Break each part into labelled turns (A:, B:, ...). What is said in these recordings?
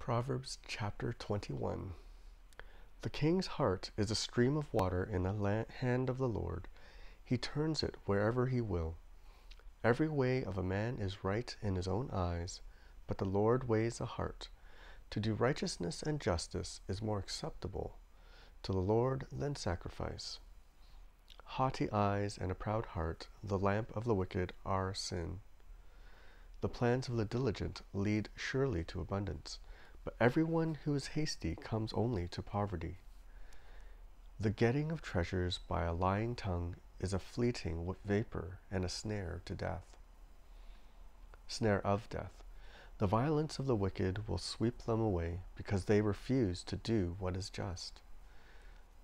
A: Proverbs chapter 21. The king's heart is a stream of water in the hand of the Lord. He turns it wherever he will. Every way of a man is right in his own eyes, but the Lord weighs the heart. To do righteousness and justice is more acceptable to the Lord than sacrifice. Haughty eyes and a proud heart, the lamp of the wicked, are sin. The plans of the diligent lead surely to abundance, but everyone who is hasty comes only to poverty. The getting of treasures by a lying tongue is a fleeting vapor and a snare to death. Snare of death. The violence of the wicked will sweep them away, because they refuse to do what is just.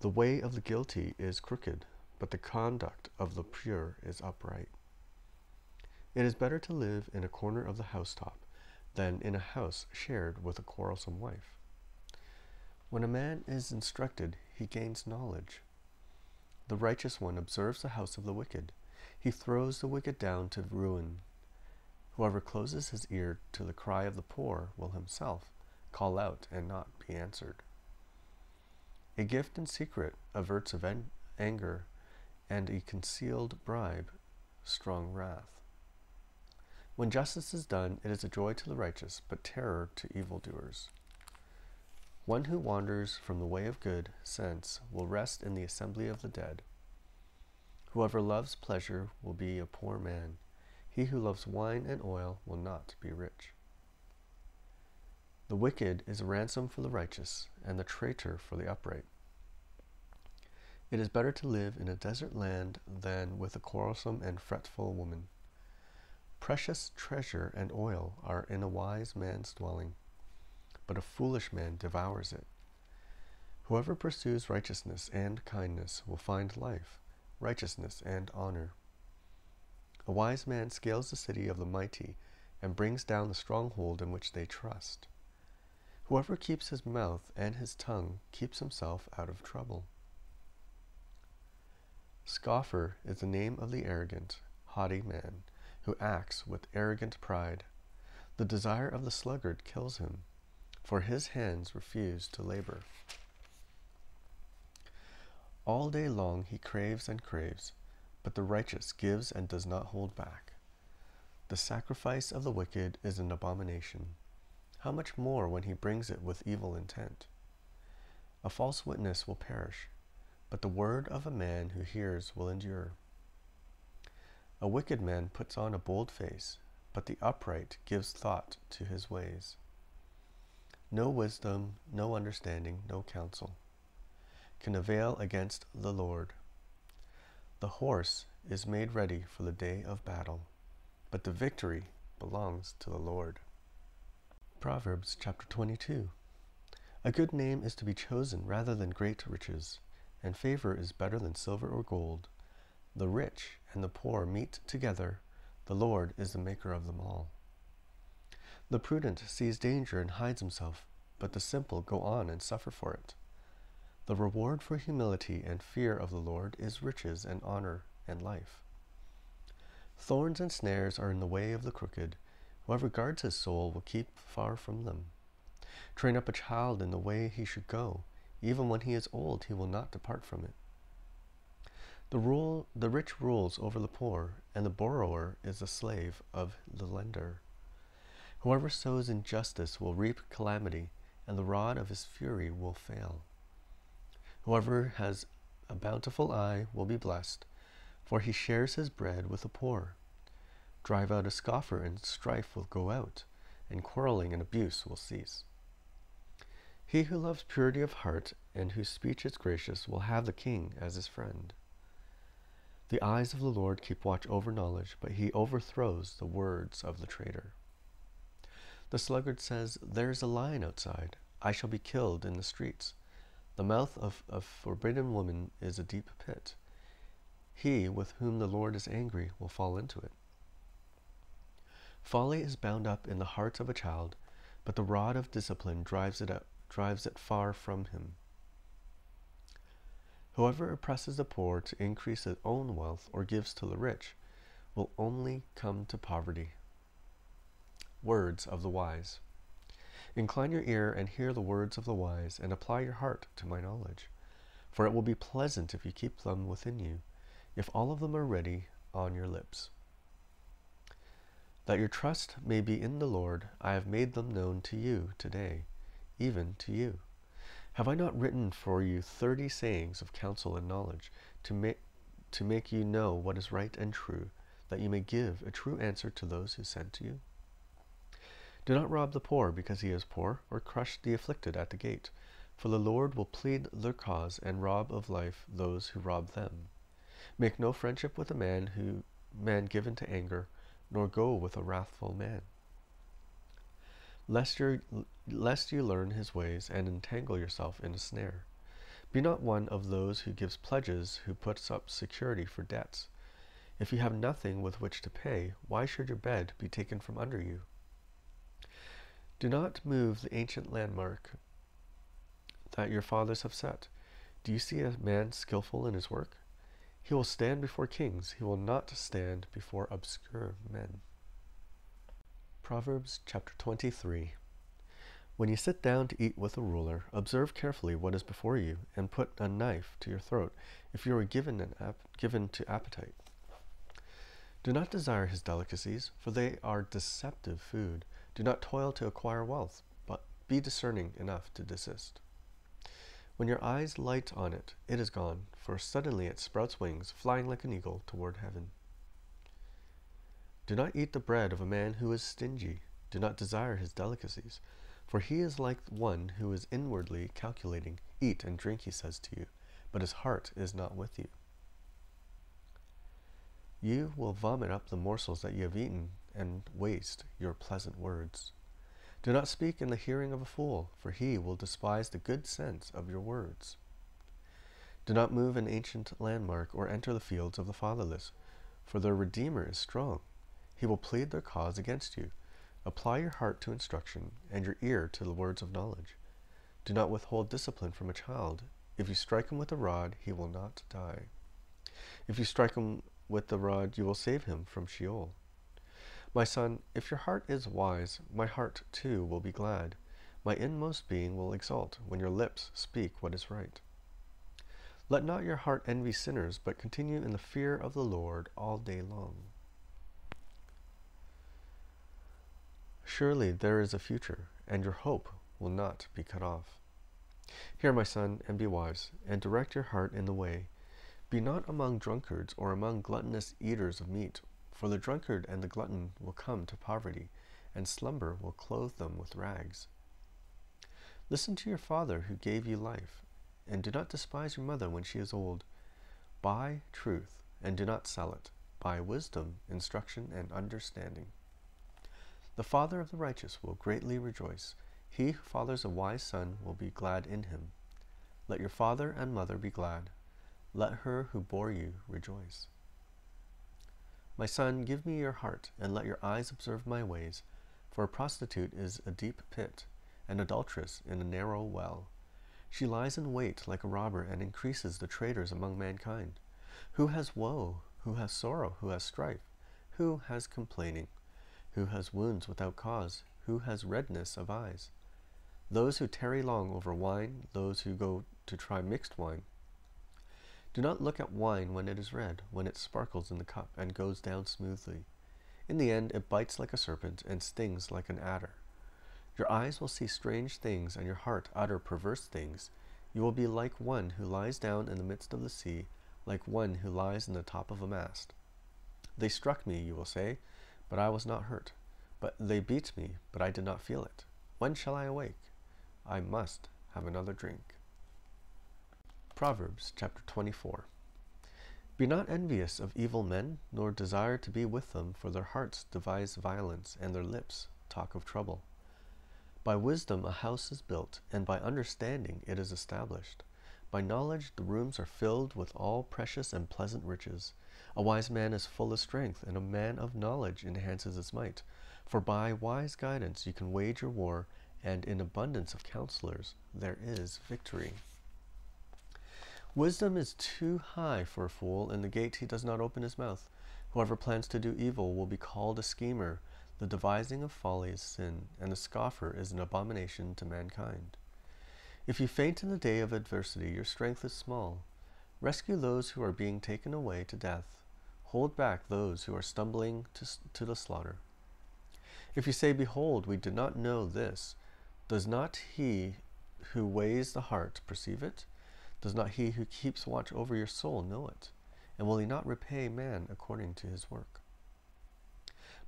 A: The way of the guilty is crooked, but the conduct of the pure is upright. It is better to live in a corner of the housetop than in a house shared with a quarrelsome wife. When a man is instructed, he gains knowledge. The righteous one observes the house of the wicked. He throws the wicked down to ruin. Whoever closes his ear to the cry of the poor will himself call out and not be answered. A gift in secret averts of anger, and a concealed bribe strong wrath. When justice is done, it is a joy to the righteous, but terror to evildoers. One who wanders from the way of good sense will rest in the assembly of the dead. Whoever loves pleasure will be a poor man. He who loves wine and oil will not be rich. The wicked is a ransom for the righteous, and the traitor for the upright. It is better to live in a desert land than with a quarrelsome and fretful woman. Precious treasure and oil are in a wise man's dwelling, but a foolish man devours it. Whoever pursues righteousness and kindness will find life, righteousness and honor. A wise man scales the city of the mighty and brings down the stronghold in which they trust. Whoever keeps his mouth and his tongue keeps himself out of trouble. Scoffer is the name of the arrogant, haughty man, who acts with arrogant pride. The desire of the sluggard kills him, for his hands refuse to labor. All day long he craves and craves, but the righteous gives and does not hold back. The sacrifice of the wicked is an abomination. How much more when he brings it with evil intent? A false witness will perish, but the word of a man who hears will endure. A wicked man puts on a bold face, but the upright gives thought to his ways. No wisdom, no understanding, no counsel can avail against the Lord. The horse is made ready for the day of battle, but the victory belongs to the Lord. Proverbs chapter 22. A good name is to be chosen rather than great riches, and favor is better than silver or gold. The rich and the poor meet together. The Lord is the maker of them all. The prudent sees danger and hides himself, but the simple go on and suffer for it. The reward for humility and fear of the Lord is riches and honor and life. Thorns and snares are in the way of the crooked. Whoever guards his soul will keep far from them. Train up a child in the way he should go. Even when he is old, he will not depart from it. The rich rules over the poor, and the borrower is a slave of the lender. Whoever sows injustice will reap calamity, and the rod of his fury will fail. Whoever has a bountiful eye will be blessed, for he shares his bread with the poor. Drive out a scoffer, and strife will go out, and quarreling and abuse will cease. He who loves purity of heart and whose speech is gracious will have the king as his friend. The eyes of the Lord keep watch over knowledge, but he overthrows the words of the traitor. The sluggard says, "There is a lion outside. I shall be killed in the streets." The mouth of a forbidden woman is a deep pit. He with whom the Lord is angry will fall into it. Folly is bound up in the heart of a child, but the rod of discipline drives it far from him. Whoever oppresses the poor to increase his own wealth or gives to the rich will only come to poverty. Words of the wise. Incline your ear and hear the words of the wise, and apply your heart to my knowledge. For it will be pleasant if you keep them within you, if all of them are ready on your lips. That your trust may be in the Lord, I have made them known to you today, even to you. Have I not written for you 30 sayings of counsel and knowledge, to make you know what is right and true, that you may give a true answer to those who send to you? Do not rob the poor because he is poor, or crush the afflicted at the gate, for the Lord will plead their cause and rob of life those who rob them. Make no friendship with a man given to anger, nor go with a wrathful man, lest you learn his ways and entangle yourself in a snare. Be not one of those who gives pledges, who puts up security for debts. If you have nothing with which to pay, why should your bed be taken from under you? Do not move the ancient landmark that your fathers have set. Do you see a man skillful in his work? He will stand before kings. He will not stand before obscure men. Proverbs chapter 23. When you sit down to eat with a ruler, observe carefully what is before you, and put a knife to your throat if you are given to appetite. Do not desire his delicacies, for they are deceptive food. Do not toil to acquire wealth, but be discerning enough to desist. When your eyes light on it, it is gone, for suddenly it sprouts wings, flying like an eagle toward heaven. Do not eat the bread of a man who is stingy. Do not desire his delicacies, for he is like one who is inwardly calculating. Eat and drink, he says to you, but his heart is not with you. You will vomit up the morsels that you have eaten, and waste your pleasant words. Do not speak in the hearing of a fool, for he will despise the good sense of your words. Do not move an ancient landmark or enter the fields of the fatherless, for their Redeemer is strong. He will plead their cause against you. Apply your heart to instruction, and your ear to the words of knowledge. Do not withhold discipline from a child. If you strike him with a rod, he will not die. If you strike him with the rod, you will save him from Sheol. My son, if your heart is wise, my heart too will be glad. My inmost being will exult when your lips speak what is right. Let not your heart envy sinners, but continue in the fear of the Lord all day long. Surely there is a future, and your hope will not be cut off. Hear, my son, and be wise, and direct your heart in the way. Be not among drunkards or among gluttonous eaters of meat, for the drunkard and the glutton will come to poverty, and slumber will clothe them with rags. Listen to your father who gave you life, and do not despise your mother when she is old. Buy truth, and do not sell it. Buy wisdom, instruction, and understanding. The father of the righteous will greatly rejoice. He who fathers a wise son will be glad in him. Let your father and mother be glad. Let her who bore you rejoice. My son, give me your heart, and let your eyes observe my ways. For a prostitute is a deep pit, an adulteress in a narrow well. She lies in wait like a robber, and increases the traitors among mankind. Who has woe? Who has sorrow? Who has strife? Who has complaining? Who has wounds without cause? Who has redness of eyes? Those who tarry long over wine, those who go to try mixed wine. Do not look at wine when it is red, when it sparkles in the cup and goes down smoothly. In the end it bites like a serpent and stings like an adder. Your eyes will see strange things, and your heart utter perverse things. You will be like one who lies down in the midst of the sea, like one who lies in the top of a mast. They struck me, you will say, but I was not hurt. But they beat me, but I did not feel it. When shall I awake? I must have another drink. Proverbs chapter 24. Be not envious of evil men, nor desire to be with them, for their hearts devise violence, and their lips talk of trouble. By wisdom a house is built, and by understanding it is established. By knowledge the rooms are filled with all precious and pleasant riches. A wise man is full of strength, and a man of knowledge enhances his might. For by wise guidance you can wage your war, and in abundance of counselors there is victory. Wisdom is too high for a fool, in the gate he does not open his mouth. Whoever plans to do evil will be called a schemer. The devising of folly is sin, and the scoffer is an abomination to mankind. If you faint in the day of adversity, your strength is small. Rescue those who are being taken away to death. Hold back those who are stumbling to the slaughter. If you say, Behold, we did not know this, does not he who weighs the heart perceive it? Does not he who keeps watch over your soul know it? And will he not repay man according to his work?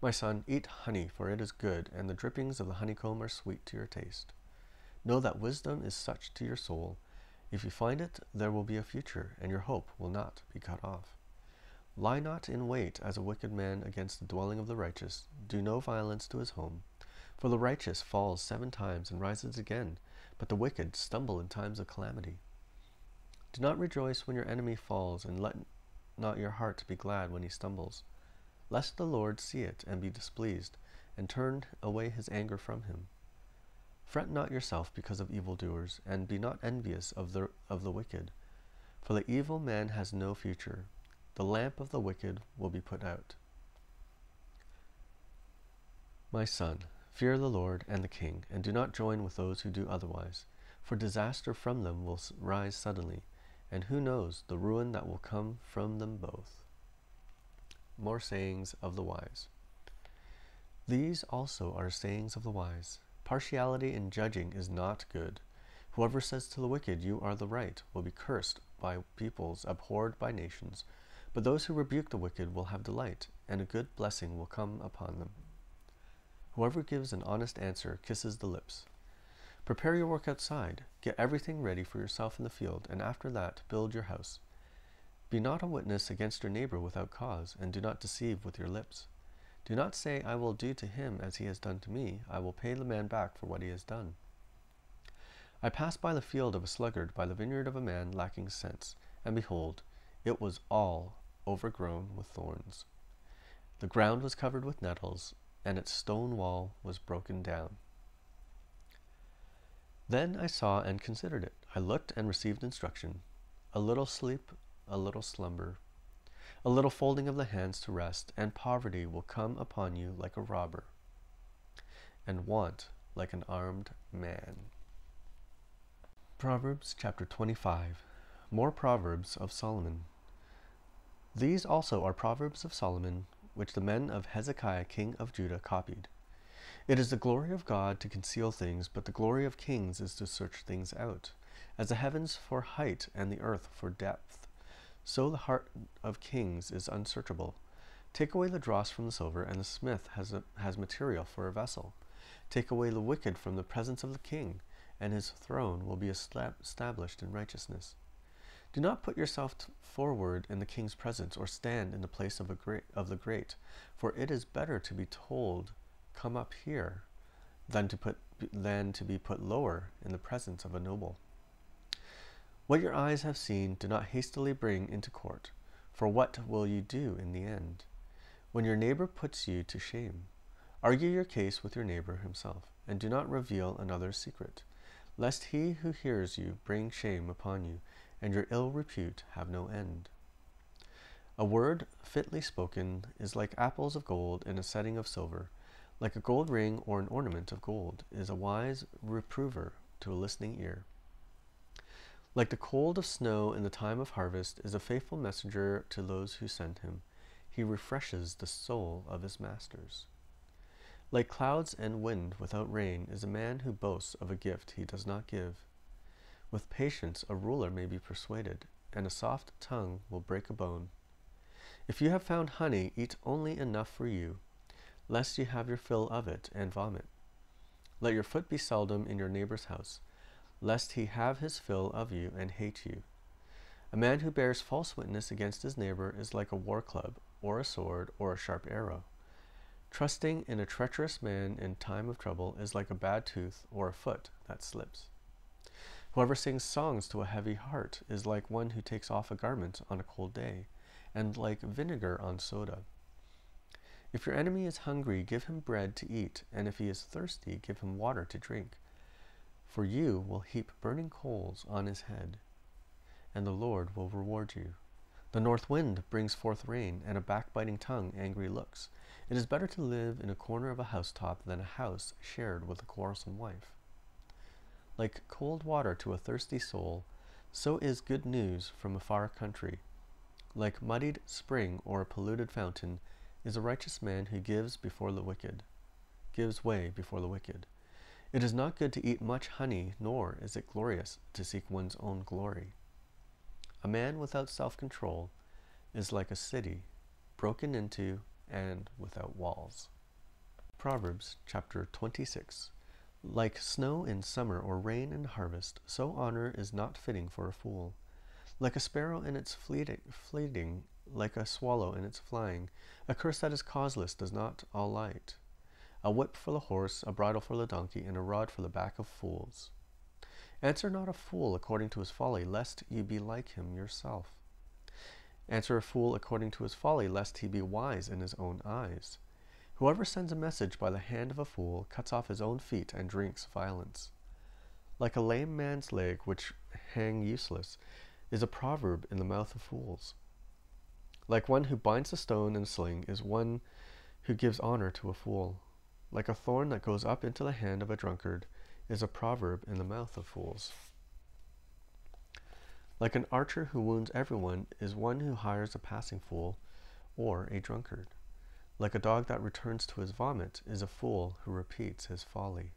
A: My son, eat honey, for it is good, and the drippings of the honeycomb are sweet to your taste. Know that wisdom is such to your soul. If you find it, there will be a future, and your hope will not be cut off. Lie not in wait as a wicked man against the dwelling of the righteous. Do no violence to his home. For the righteous falls 7 times and rises again, but the wicked stumble in times of calamity. Do not rejoice when your enemy falls, and let not your heart be glad when he stumbles, lest the Lord see it and be displeased, and turn away his anger from him. Fret not yourself because of evildoers, and be not envious of the wicked, for the evil man has no future. The lamp of the wicked will be put out. My son, fear the Lord and the king, and do not join with those who do otherwise, for disaster from them will rise suddenly, and who knows the ruin that will come from them both. More sayings of the wise. These also are sayings of the wise. Partiality in judging is not good. Whoever says to the wicked, You are the right, will be cursed by peoples, abhorred by nations. But those who rebuke the wicked will have delight, and a good blessing will come upon them. Whoever gives an honest answer kisses the lips. Prepare your work outside. Get everything ready for yourself in the field, and after that build your house. Be not a witness against your neighbor without cause, and do not deceive with your lips. Do not say, I will do to him as he has done to me. I will pay the man back for what he has done. I passed by the field of a sluggard, by the vineyard of a man lacking sense, and behold, it was all overgrown with thorns. The ground was covered with nettles, and its stone wall was broken down. Then I saw and considered it. I looked and received instruction. A little sleep, a little slumber, a little folding of the hands to rest, and poverty will come upon you like a robber, and want like an armed man. Proverbs chapter 25. More Proverbs of Solomon. These also are Proverbs of Solomon, which the men of Hezekiah king of Judah copied. It is the glory of God to conceal things, but the glory of kings is to search things out. As the heavens for height and the earth for depth, so the heart of kings is unsearchable. Take away the dross from the silver, and the smith has material for a vessel. Take away the wicked from the presence of the king, and his throne will be established in righteousness. Do not put yourself forward in the king's presence, or stand in the place of the great, for it is better to be told, Come up here, than to be put lower in the presence of a noble. What your eyes have seen, do not hastily bring into court, for what will you do in the end? When your neighbor puts you to shame, argue your case with your neighbor himself, and do not reveal another's secret, lest he who hears you bring shame upon you, and your ill repute have no end. A word fitly spoken is like apples of gold in a setting of silver. Like a gold ring or an ornament of gold is a wise reprover to a listening ear. Like the cold of snow in the time of harvest is a faithful messenger to those who send him. He refreshes the soul of his masters. Like clouds and wind without rain is a man who boasts of a gift he does not give. With patience a ruler may be persuaded, and a soft tongue will break a bone. If you have found honey, eat only enough for you, lest you have your fill of it and vomit. Let your foot be seldom in your neighbor's house, lest he have his fill of you and hate you. A man who bears false witness against his neighbor is like a war club, or a sword, or a sharp arrow. Trusting in a treacherous man in time of trouble is like a bad tooth or a foot that slips. Whoever sings songs to a heavy heart is like one who takes off a garment on a cold day, and like vinegar on soda. If your enemy is hungry, give him bread to eat, and if he is thirsty, give him water to drink. For you will heap burning coals on his head, and the Lord will reward you. The north wind brings forth rain, and a backbiting tongue angry looks. It is better to live in a corner of a housetop than a house shared with a quarrelsome wife. Like cold water to a thirsty soul, so is good news from a far country. Like muddied spring or a polluted fountain is a righteous man who gives way before the wicked. It is not good to eat much honey, nor is it glorious to seek one's own glory. A man without self-control is like a city broken into and without walls. Proverbs chapter 26. Like snow in summer or rain in harvest, so honor is not fitting for a fool. Like a sparrow in its fleeting, like a swallow in its flying, a curse that is causeless does not alight. A whip for the horse, a bridle for the donkey, and a rod for the back of fools. Answer not a fool according to his folly, lest you be like him yourself. Answer a fool according to his folly, lest he be wise in his own eyes. Whoever sends a message by the hand of a fool cuts off his own feet and drinks violence. Like a lame man's leg which hang useless is a proverb in the mouth of fools. Like one who binds a stone in a sling is one who gives honor to a fool. Like a thorn that goes up into the hand of a drunkard is a proverb in the mouth of fools. Like an archer who wounds everyone is one who hires a passing fool or a drunkard. Like a dog that returns to his vomit is a fool who repeats his folly.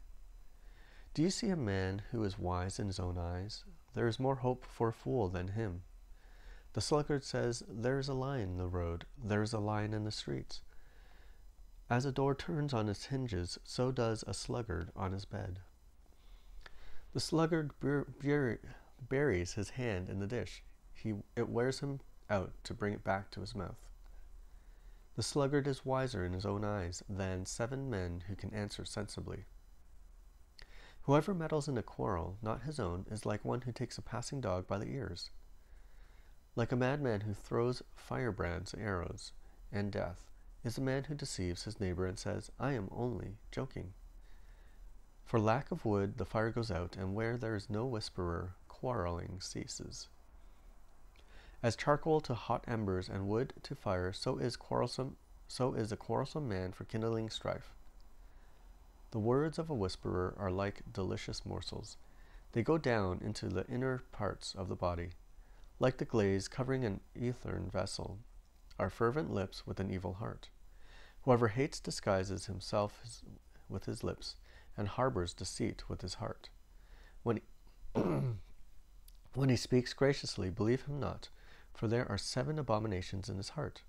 A: Do you see a man who is wise in his own eyes? There is more hope for a fool than him. The sluggard says, "There is a lion in the road, there is a lion in the streets." As a door turns on its hinges, so does a sluggard on his bed. The sluggard buries his hand in the dish. It wears him out to bring it back to his mouth. The sluggard is wiser in his own eyes than 7 men who can answer sensibly. Whoever meddles in a quarrel, not his own, is like one who takes a passing dog by the ears. Like a madman who throws firebrands, arrows, and death, is a man who deceives his neighbor and says, "I am only joking." For lack of wood the fire goes out, and where there is no whisperer, quarreling ceases. As charcoal to hot embers and wood to fire, so is a quarrelsome man for kindling strife. The words of a whisperer are like delicious morsels. They go down into the inner parts of the body. Like the glaze covering an earthen vessel, are fervent lips with an evil heart. Whoever hates disguises himself with his lips, and harbors deceit with his heart. When he speaks graciously, believe him not, for there are 7 abominations in his heart.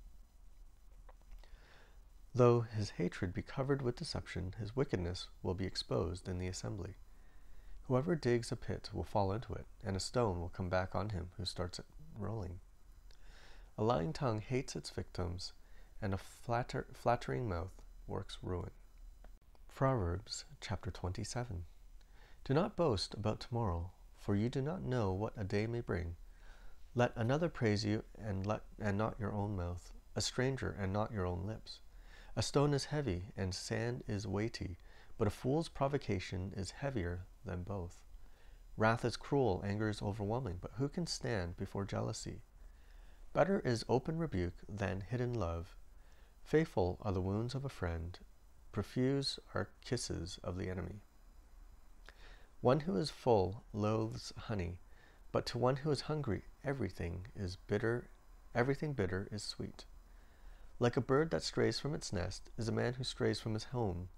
A: Though his hatred be covered with deception, his wickedness will be exposed in the assembly. Whoever digs a pit will fall into it, and a stone will come back on him who starts it rolling. A lying tongue hates its victims, and a flattering mouth works ruin. Proverbs chapter 27. Do not boast about tomorrow, for you do not know what a day may bring. Let another praise you, and not your own mouth, a stranger, and not your own lips. A stone is heavy, and sand is weighty, but a fool's provocation is heavier than both. Wrath is cruel, anger is overwhelming, but who can stand before jealousy? Better is open rebuke than hidden love. Faithful are the wounds of a friend, profuse are kisses of the enemy. One who is full loathes honey, but to one who is hungry everything bitter is sweet. Like a bird that strays from its nest is a man who strays from his home.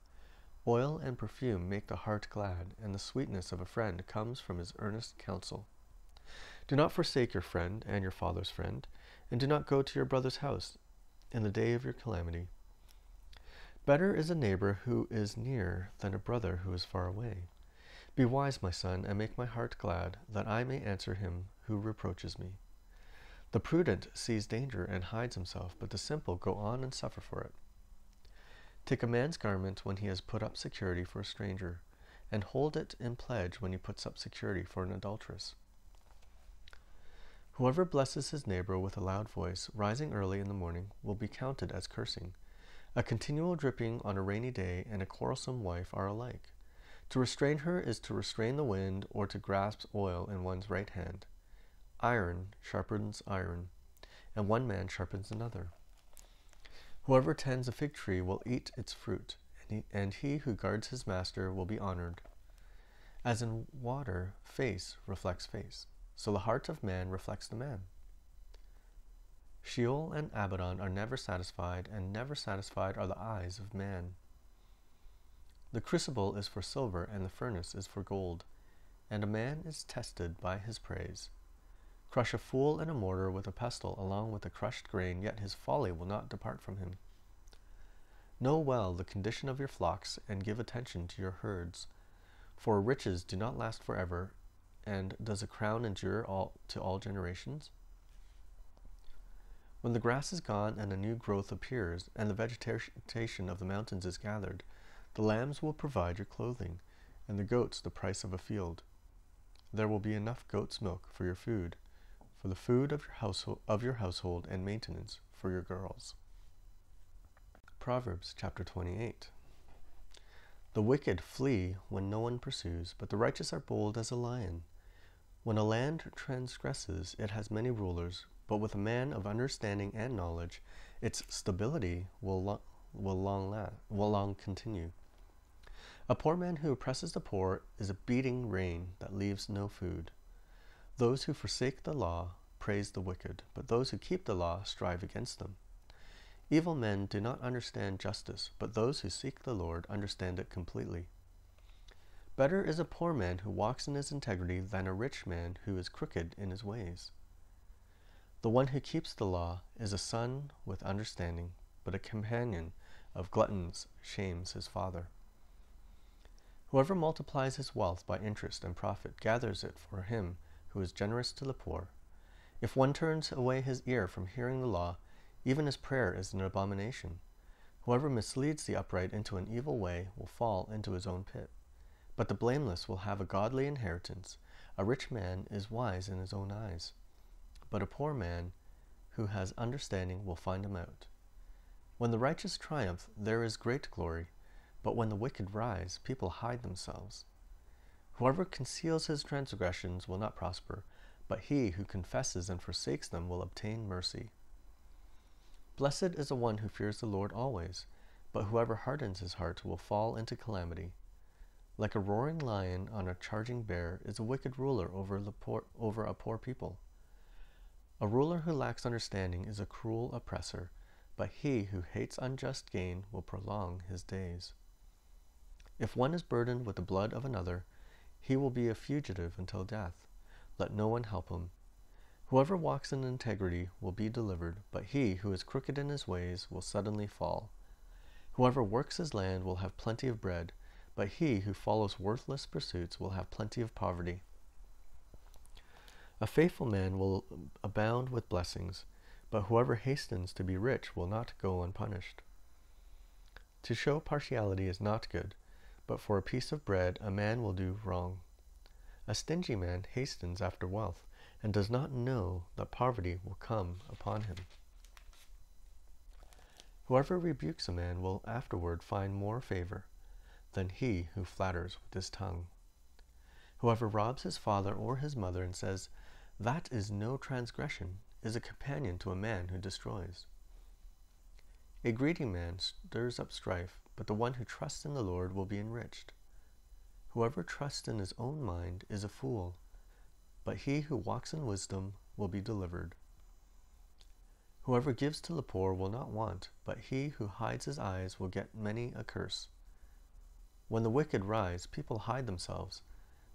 A: Oil and perfume make the heart glad, and the sweetness of a friend comes from his earnest counsel. Do not forsake your friend and your father's friend, and do not go to your brother's house in the day of your calamity. Better is a neighbor who is near than a brother who is far away. Be wise, my son, and make my heart glad, that I may answer him who reproaches me. The prudent sees danger and hides himself, but the simple go on and suffer for it. Take a man's garment when he has put up security for a stranger, and hold it in pledge when he puts up security for an adulteress. Whoever blesses his neighbor with a loud voice, rising early in the morning, will be counted as cursing. A continual dripping on a rainy day and a quarrelsome wife are alike. To restrain her is to restrain the wind, or to grasp oil in one's right hand. Iron sharpens iron, and one man sharpens another. Whoever tends a fig tree will eat its fruit, and he who guards his master will be honored. As in water, face reflects face, so the heart of man reflects the man. Sheol and Abaddon are never satisfied, and never satisfied are the eyes of man. The crucible is for silver, and the furnace is for gold, and a man is tested by his praise. Crush a fool in a mortar with a pestle along with the crushed grain, yet his folly will not depart from him. Know well the condition of your flocks, and give attention to your herds. For riches do not last forever, and does a crown endure to all generations? When the grass is gone and a new growth appears, and the vegetation of the mountains is gathered, the lambs will provide your clothing, and the goats the price of a field. There will be enough goat's milk for your food, for the food of your household, and maintenance for your girls. Proverbs chapter 28. The wicked flee when no one pursues, but the righteous are bold as a lion. When a land transgresses, it has many rulers, but with a man of understanding and knowledge, its stability will long continue. A poor man who oppresses the poor is a beating rain that leaves no food. Those who forsake the law praise the wicked, but those who keep the law strive against them. Evil men do not understand justice, but those who seek the Lord understand it completely. Better is a poor man who walks in his integrity than a rich man who is crooked in his ways. The one who keeps the law is a son with understanding, but a companion of gluttons shames his father. Whoever multiplies his wealth by interest and profit gathers it for him who is generous to the poor. If one turns away his ear from hearing the law, even his prayer is an abomination. Whoever misleads the upright into an evil way will fall into his own pit. But the blameless will have a godly inheritance. A rich man is wise in his own eyes, but a poor man who has understanding will find him out. When the righteous triumph, there is great glory, but when the wicked rise, people hide themselves. Whoever conceals his transgressions will not prosper, but he who confesses and forsakes them will obtain mercy. Blessed is the one who fears the Lord always, but whoever hardens his heart will fall into calamity. Like a roaring lion on a charging bear is a wicked ruler over a poor people. A ruler who lacks understanding is a cruel oppressor, but he who hates unjust gain will prolong his days. If one is burdened with the blood of another, he will be a fugitive until death. Let no one help him. Whoever walks in integrity will be delivered, but he who is crooked in his ways will suddenly fall. Whoever works his land will have plenty of bread, but he who follows worthless pursuits will have plenty of poverty. A faithful man will abound with blessings, but whoever hastens to be rich will not go unpunished. To show partiality is not good, but for a piece of bread a man will do wrong. A stingy man hastens after wealth, and does not know that poverty will come upon him. Whoever rebukes a man will afterward find more favor than he who flatters with his tongue. Whoever robs his father or his mother and says, "That is no transgression," is a companion to a man who destroys. A greedy man stirs up strife, but the one who trusts in the Lord will be enriched. Whoever trusts in his own mind is a fool, but he who walks in wisdom will be delivered. Whoever gives to the poor will not want, but he who hides his eyes will get many a curse. When the wicked rise, people hide themselves,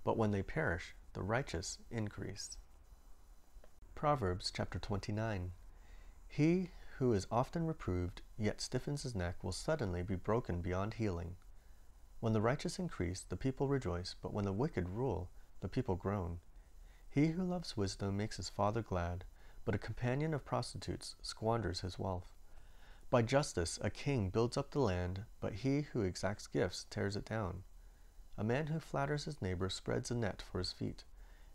A: but when they perish, the righteous increase. Proverbs chapter 29. He who is often reproved, yet stiffens his neck, will suddenly be broken beyond healing. When the righteous increase, the people rejoice, but when the wicked rule, the people groan. He who loves wisdom makes his father glad, but a companion of prostitutes squanders his wealth. By justice a king builds up the land, but he who exacts gifts tears it down. A man who flatters his neighbor spreads a net for his feet.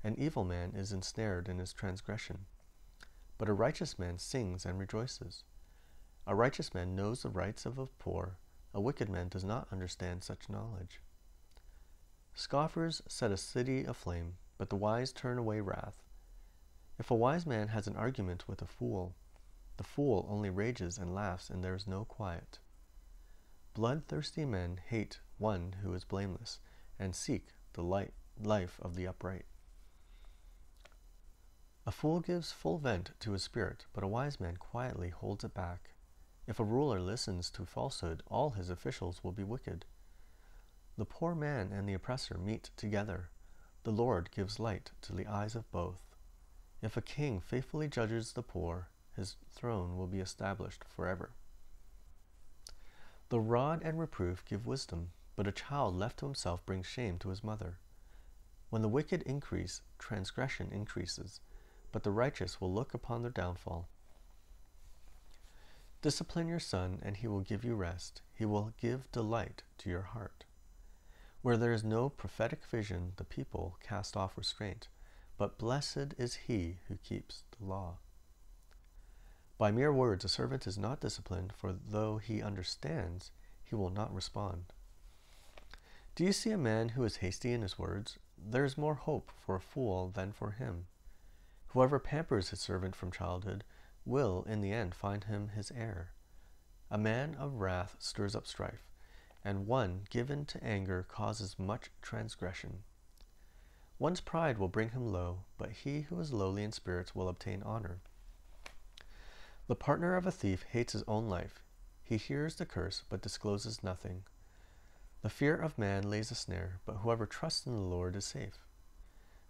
A: An evil man is ensnared in his transgression. But a righteous man sings and rejoices. A righteous man knows the rights of the poor. A wicked man does not understand such knowledge. Scoffers set a city aflame, but the wise turn away wrath. If a wise man has an argument with a fool, The fool only rages and laughs, and there is no quiet. Bloodthirsty men hate one who is blameless, and seek the life of the upright. A fool gives full vent to his spirit, but a wise man quietly holds it back. If a ruler listens to falsehood, all his officials will be wicked. The poor man and the oppressor meet together. The Lord gives light to the eyes of both. If a king faithfully judges the poor, his throne will be established forever. The rod and reproof give wisdom, but a child left to himself brings shame to his mother. When the wicked increase, transgression increases, but the righteous will look upon their downfall. Discipline your son, and he will give you rest. He will give delight to your heart. Where there is no prophetic vision, the people cast off restraint, but blessed is he who keeps the law. By mere words a servant is not disciplined, for though he understands, he will not respond. Do you see a man who is hasty in his words? There is more hope for a fool than for him. Whoever pampers his servant from childhood will in the end find him his heir. A man of wrath stirs up strife, and one given to anger causes much transgression. One's pride will bring him low, but he who is lowly in spirits will obtain honor. The partner of a thief hates his own life. He hears the curse, but discloses nothing. The fear of man lays a snare, but whoever trusts in the Lord is safe.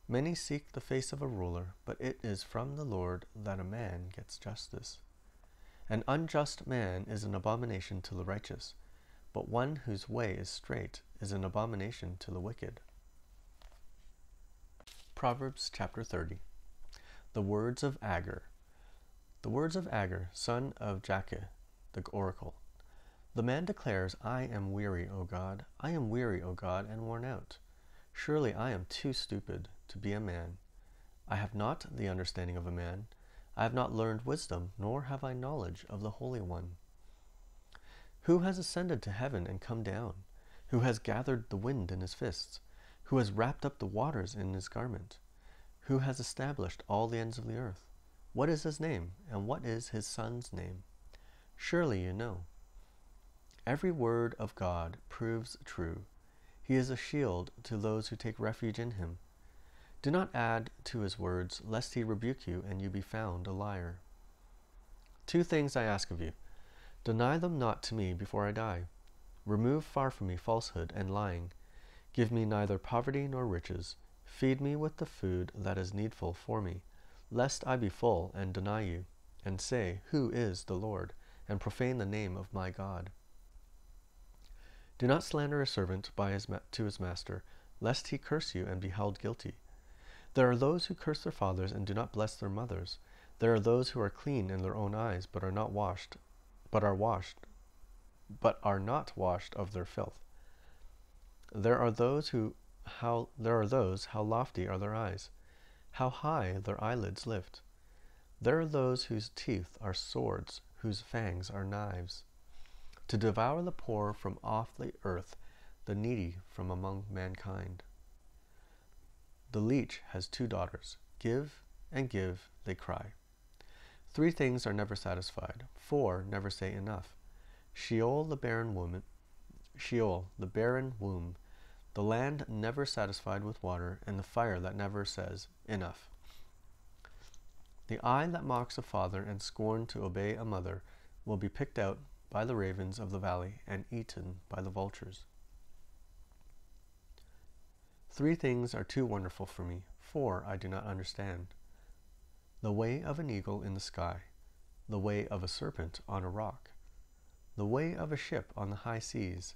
A: Many seek the face of a ruler, but it is from the Lord that a man gets justice. An unjust man is an abomination to the righteous, but one whose way is straight is an abomination to the wicked. Proverbs chapter 30. The words of Agur. The words of Agur, son of Jakeh, the oracle. The man declares, I am weary, O God. I am weary, O God, and worn out. Surely I am too stupid to be a man. I have not the understanding of a man. I have not learned wisdom, nor have I knowledge of the Holy One. Who has ascended to heaven and come down? Who has gathered the wind in his fists? Who has wrapped up the waters in his garment? Who has established all the ends of the earth? What is his name, and what is his son's name? Surely you know. Every word of God proves true. He is a shield to those who take refuge in him. Do not add to his words, lest he rebuke you and you be found a liar. 2 things I ask of you. Deny them not to me before I die. Remove far from me falsehood and lying. Give me neither poverty nor riches. Feed me with the food that is needful for me, lest I be full and deny you, and say, Who is the Lord? And profane the name of my God. Do not slander a servant to his master, lest he curse you and be held guilty. There are those who curse their fathers and do not bless their mothers. There are those who are clean in their own eyes, but are not washed of their filth. There are those how lofty are their eyes, how high their eyelids lift. There are those whose teeth are swords, whose fangs are knives, to devour the poor from off the earth, the needy from among mankind. The leech has 2 daughters. Give and give, they cry. 3 things are never satisfied. 4 never say enough. Sheol, the barren womb, the land never satisfied with water, and the fire that never says, Enough. The eye that mocks a father and scorns to obey a mother will be picked out by the ravens of the valley and eaten by the vultures. 3 things are too wonderful for me, 4 I do not understand. The way of an eagle in the sky, the way of a serpent on a rock, the way of a ship on the high seas,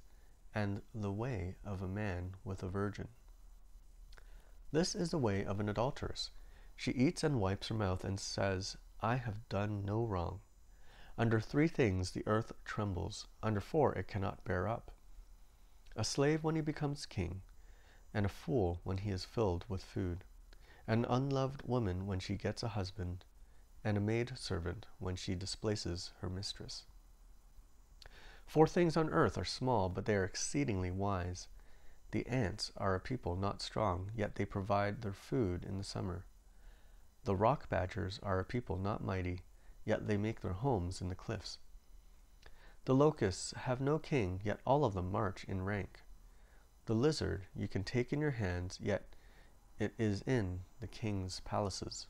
A: and the way of a man with a virgin. This is the way of an adulteress. She eats and wipes her mouth and says, I have done no wrong. Under 3 things the earth trembles, under 4 it cannot bear up. A slave when he becomes king, and a fool when he is filled with food, an unloved woman when she gets a husband, and a maidservant when she displaces her mistress. 4 things on earth are small, but they are exceedingly wise. The ants are a people not strong, yet they provide their food in the summer. The rock badgers are a people not mighty, yet they make their homes in the cliffs. The locusts have no king, yet all of them march in rank. The lizard you can take in your hands, yet it is in the king's palaces.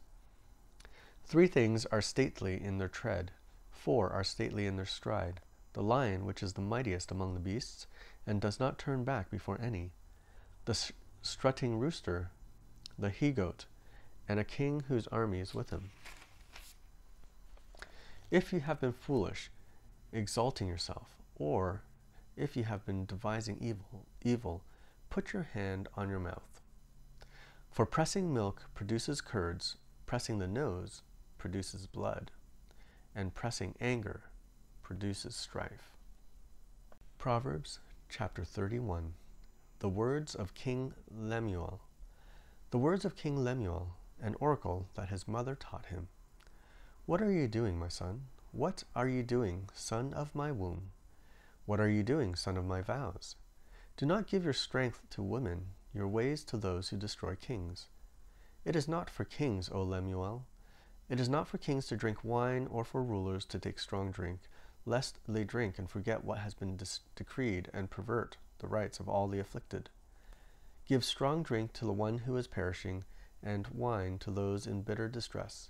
A: 3 things are stately in their tread, 4 are stately in their stride: the lion, which is the mightiest among the beasts, and does not turn back before any; the strutting rooster, the he-goat, and a king whose army is with him. If you have been foolish, exalting yourself, or if you have been devising evil, put your hand on your mouth. For pressing milk produces curds, pressing the nose produces blood, and pressing anger produces strife. Proverbs chapter 31. The words of King Lemuel. The words of King Lemuel, an oracle that his mother taught him. What are you doing, my son? What are you doing, son of my womb? What are you doing, son of my vows? Do not give your strength to women, your ways to those who destroy kings. It is not for kings, O Lemuel. It is not for kings to drink wine, or for rulers to take strong drink, lest they drink and forget what has been decreed and pervert the rights of all the afflicted. Give strong drink to the one who is perishing, and wine to those in bitter distress.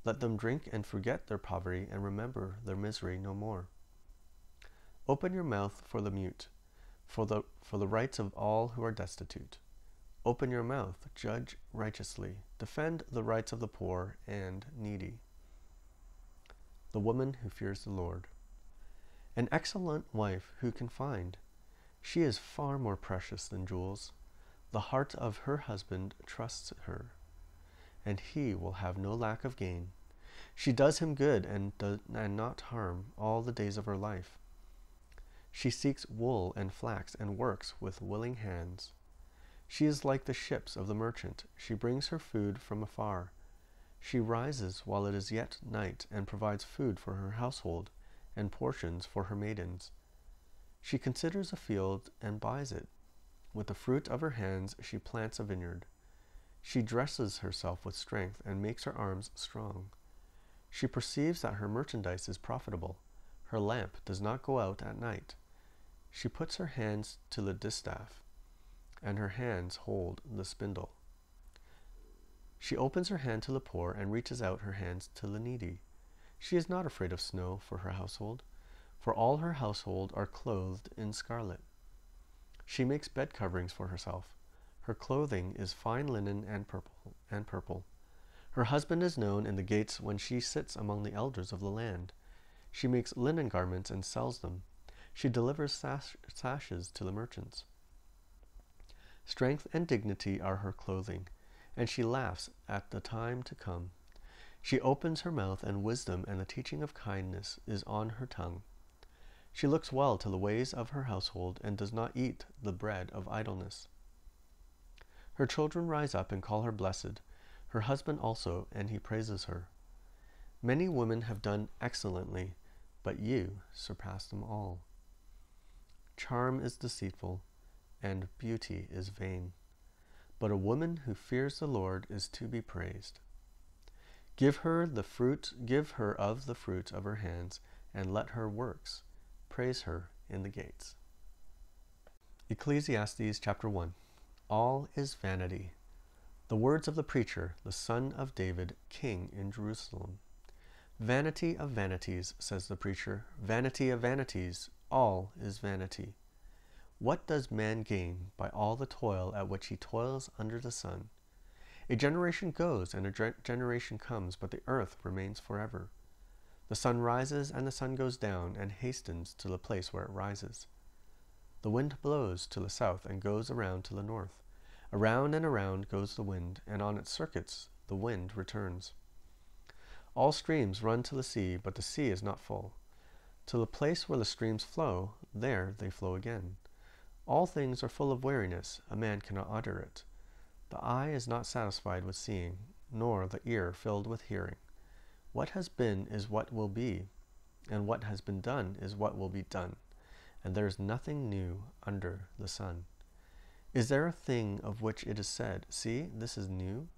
A: Let them drink and forget their poverty and remember their misery no more. Open your mouth for the mute, for the rights of all who are destitute. Open your mouth, judge righteously, defend the rights of the poor and needy. The woman who fears the Lord. An excellent wife who can find? She is far more precious than jewels. The heart of her husband trusts her, and he will have no lack of gain. She does him good and not harm all the days of her life. She seeks wool and flax and works with willing hands. She is like the ships of the merchant. She brings her food from afar. She rises while it is yet night and provides food for her household and portions for her maidens. She considers a field and buys it. With the fruit of her hands she plants a vineyard. She dresses herself with strength and makes her arms strong. She perceives that her merchandise is profitable. Her lamp does not go out at night. She puts her hands to the distaff, and her hands hold the spindle. She opens her hand to the poor and reaches out her hands to the needy. She is not afraid of snow for her household, for all her household are clothed in scarlet. She makes bed coverings for herself. Her clothing is fine linen and purple. Her husband is known in the gates when she sits among the elders of the land. She makes linen garments and sells them. She delivers sashes to the merchants. Strength and dignity are her clothing, and she laughs at the time to come. She opens her mouth, and wisdom and the teaching of kindness is on her tongue. She looks well to the ways of her household, and does not eat the bread of idleness. Her children rise up and call her blessed, her husband also, and he praises her. Many women have done excellently, but you surpass them all. Charm is deceitful, and beauty is vain, but a woman who fears the Lord is to be praised. Give her of the fruit of her hands, and let her works praise her in the gates. Ecclesiastes chapter 1. All is vanity. The words of the preacher, the son of David, king in Jerusalem. Vanity of vanities, says the preacher, vanity of vanities, all is vanity. What does man gain by all the toil at which he toils under the sun? A generation goes and a generation comes, but the earth remains forever. The sun rises and the sun goes down and hastens to the place where it rises. The wind blows to the south and goes around to the north. Around and around goes the wind, and on its circuits the wind returns. All streams run to the sea, but the sea is not full. To the place where the streams flow, there they flow again. All things are full of weariness, a man cannot utter it. The eye is not satisfied with seeing, nor the ear filled with hearing. What has been is what will be, and what has been done is what will be done, and there is nothing new under the sun. Is there a thing of which it is said, see, this is new?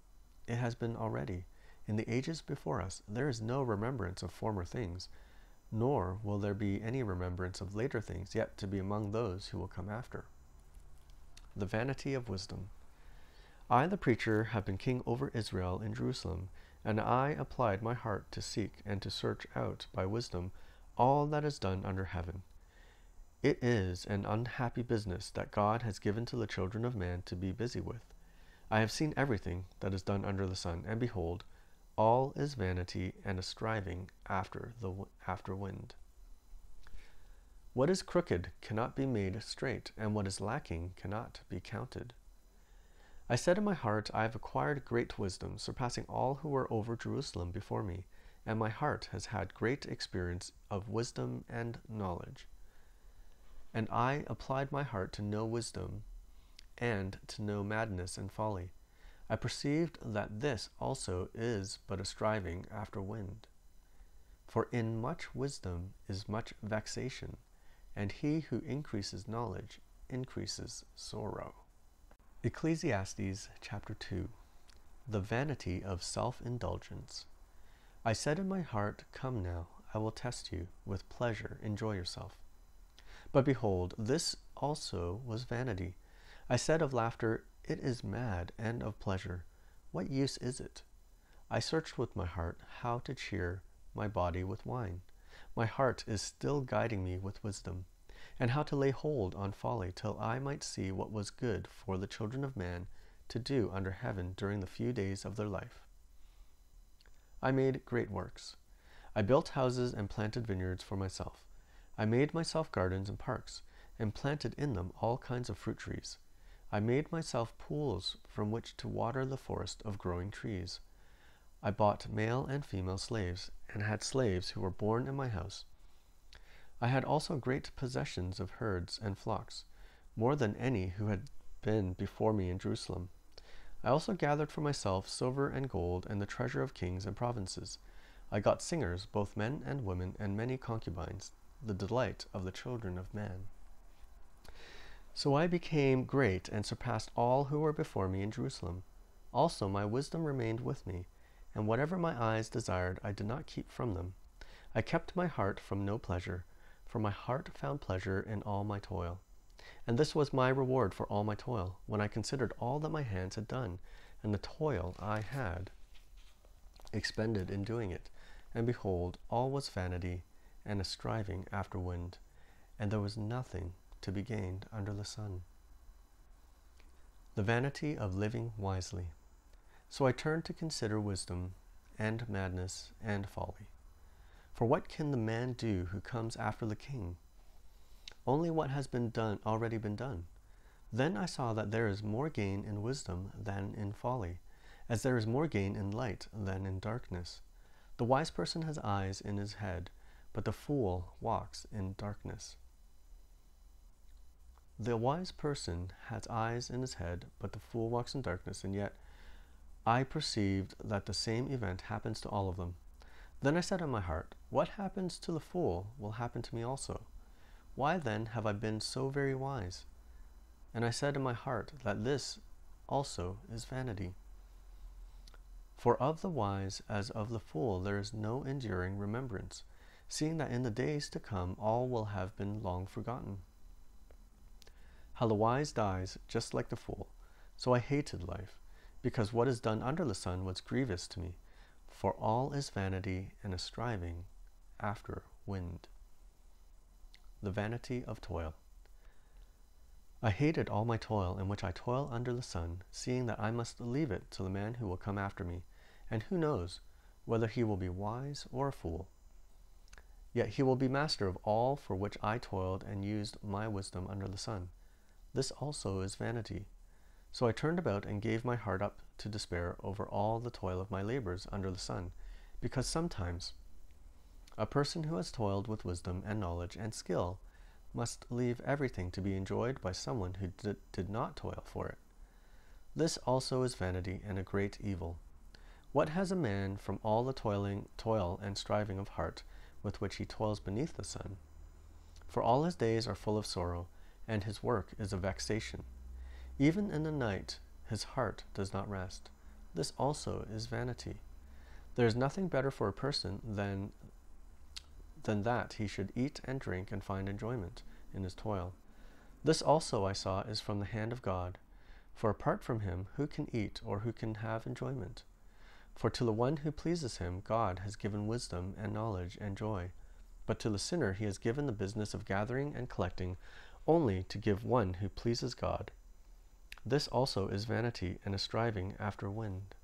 A: It has been already. in the ages before us, there is no remembrance of former things, nor will there be any remembrance of later things yet to be among those who will come after. The vanity of wisdom. I, the preacher, have been king over Israel in Jerusalem, and I applied my heart to seek and to search out by wisdom all that is done under heaven. It is an unhappy business that God has given to the children of man to be busy with. I have seen everything that is done under the sun, and behold, all is vanity and a striving after wind. What is crooked cannot be made straight, and what is lacking cannot be counted. I said in my heart, I have acquired great wisdom, surpassing all who were over Jerusalem before me, and my heart has had great experience of wisdom and knowledge. And I applied my heart to know wisdom, and to know madness and folly. I perceived that this also is but a striving after wind. For in much wisdom is much vexation, and he who increases knowledge increases sorrow. Ecclesiastes chapter 2. The vanity of self-indulgence. I said in my heart, come now, I will test you. With pleasure enjoy yourself. But behold, this also was vanity. I said of laughter, it is mad, and of pleasure, what use is it? I searched with my heart how to cheer my body with wine. My heart is still guiding me with wisdom, and how to lay hold on folly, till I might see what was good for the children of man to do under heaven during the few days of their life. I made great works. I built houses and planted vineyards for myself. I made myself gardens and parks, and planted in them all kinds of fruit trees. I made myself pools from which to water the forest of growing trees. I bought male and female slaves, and had slaves who were born in my house. I had also great possessions of herds and flocks, more than any who had been before me in Jerusalem. I also gathered for myself silver and gold, and the treasure of kings and provinces. I got singers, both men and women, and many concubines, the delight of the children of man. So I became great and surpassed all who were before me in Jerusalem. Also my wisdom remained with me, and whatever my eyes desired I did not keep from them. I kept my heart from no pleasure, for my heart found pleasure in all my toil. And this was my reward for all my toil, when I considered all that my hands had done, and the toil I had expended in doing it. And behold, all was vanity, and a striving after wind, and there was nothing to be gained under the sun. The vanity of living wisely. So I turned to consider wisdom, and madness, and folly. For what can the man do who comes after the king? Only what has already been done. Then I saw that there is more gain in wisdom than in folly, as there is more gain in light than in darkness. The wise person has eyes in his head, but the fool walks in darkness. The wise person has eyes in his head, but the fool walks in darkness, and yet I perceived that the same event happens to all of them. Then I said in my heart, what happens to the fool will happen to me also. Why then have I been so very wise? And I said in my heart that this also is vanity. For of the wise as of the fool there is no enduring remembrance, seeing that in the days to come all will have been long forgotten. How the wise dies just like the fool. So I hated life, because what is done under the sun was grievous to me, for all is vanity and a striving after wind. The vanity of toil. I hated all my toil in which I toil under the sun, seeing that I must leave it to the man who will come after me, and who knows whether he will be wise or a fool. Yet he will be master of all for which I toiled and used my wisdom under the sun. This also is vanity. So I turned about and gave my heart up to despair over all the toil of my labors under the sun, because sometimes a person who has toiled with wisdom and knowledge and skill must leave everything to be enjoyed by someone who did not toil for it. This also is vanity and a great evil. What has a man from all the toil and striving of heart with which he toils beneath the sun? For all his days are full of sorrow, and his work is a vexation. Even in the night his heart does not rest. This also is vanity. There is nothing better for a person than that he should eat and drink and find enjoyment in his toil. This also I saw is from the hand of God. For apart from him, who can eat or who can have enjoyment? For to the one who pleases him, God has given wisdom and knowledge and joy. But to the sinner he has given the business of gathering and collecting, only to give one who pleases God. This also is vanity and a striving after wind.